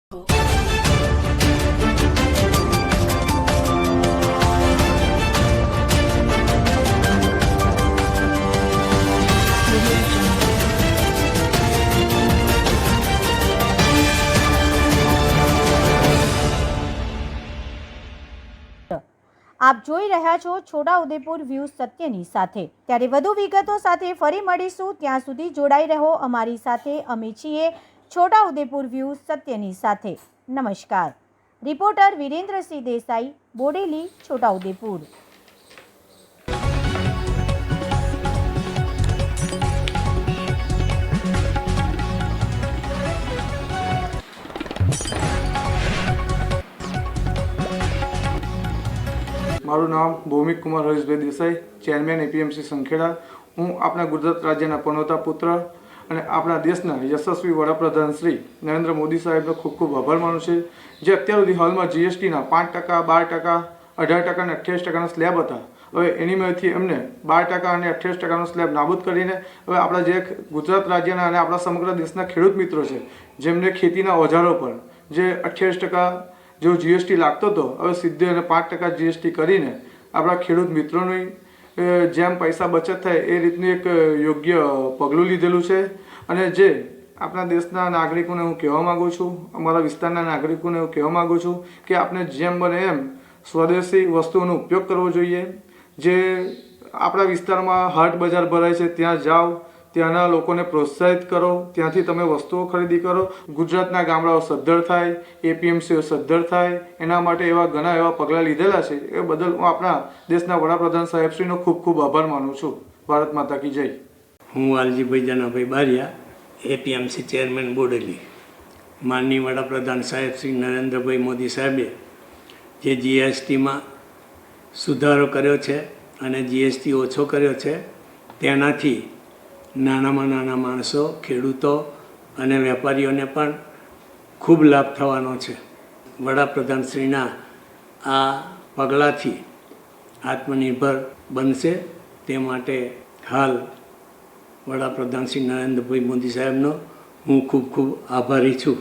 આપ જોઈ રહ્યા છો છોટાઉદેપુર વ્યૂ સત્યની સાથે। ત્યારે વધુ વિગતો સાથે ફરી મળીશું, ત્યાં સુધી જોડાઈ રહો અમારી સાથે। અમે છીએ છોટાઉદેપુર વ્યૂ સત્યની સાથે। નમસ્કાર। રિપોર્ટર વિરેન્દ્રસિંહ દેસાઈ, બોડેલી, છોટાઉદેપુર। મારું નામ ભૌમિક કુમાર હરેશભાઈ દેસાઈ, ચેરમેન એપીએમસી સંખેડા। હું આપણા ગુજરાત રાજ્યના પનોતા પુત્ર અને આપણા દેશના યશસ્વી વડાપ્રધાન શ્રી નરેન્દ્ર મોદી સાહેબનો ખૂબ ખૂબ આભાર માનું છું, જે અત્યાર સુધી હાલમાં જીએસટીના 5%, 12%, 18% અને 28%ના સ્લેબ હતા। હવે એનીમાંથી અમને 12% અને 28%નો સ્લેબ નાબૂદ કરીને હવે આપણા જે ગુજરાત રાજ્યના અને આપણા સમગ્ર દેશના ખેડૂત મિત્રો છે, જેમને ખેતીના ઓજારો પર જે 28% जो जीएसटी लागतो तो હવે સીધે અને 5% जीएसटी કરીને આપણા ખેડૂત મિત્રોની જેમ પૈસા બચત થાય એ રીતનું એક યોગ્ય પગલું લીધેલું છે। અને જે આપણા દેશના નાગરિકોને હું કહેવા માગું છું, અમારા વિસ્તારના નાગરિકોને હું કહેવા માગું છું કે આપણે જેમ બને એમ સ્વદેશી વસ્તુઓનો ઉપયોગ કરવો જોઈએ। જે આપણા વિસ્તારમાં હાટ બજાર ભરાય છે ત્યાં જાઓ, ત્યાંના લોકોને પ્રોત્સાહિત કરો, ત્યાંથી તમે વસ્તુઓ ખરીદી કરો। ગુજરાતના ગામડાઓ સદ્ધર થાય, એપીએમસીઓ સદ્ધર થાય, એના માટે એવા ઘણા એવા પગલાં લીધેલા છે। એ બદલ હું આપણા દેશના વડાપ્રધાન સાહેબશ્રીનો ખૂબ ખૂબ આભાર માનું છું। ભારત માતા કી જય। હું વાલજીભાઈ જનાભાઈ બારિયા, એપીએમસી ચેરમેન બોડેલી। માનનીય વડાપ્રધાન સાહેબ શ્રી નરેન્દ્રભાઈ મોદી સાહેબે જે જીએસટીમાં સુધારો કર્યો છે અને જીએસટી ઓછો કર્યો છે, તેનાથી નાનામાં નાના માણસો, ખેડૂતો અને વેપારીઓને પણ ખૂબ લાભ થવાનો છે। વડાપ્રધાનશ્રીના આ પગલાંથી આત્મનિર્ભર બનશે, તે માટે હાલ વડાપ્રધાન શ્રી નરેન્દ્રભાઈ મોદી સાહેબનો હું ખૂબ ખૂબ આભારી છું।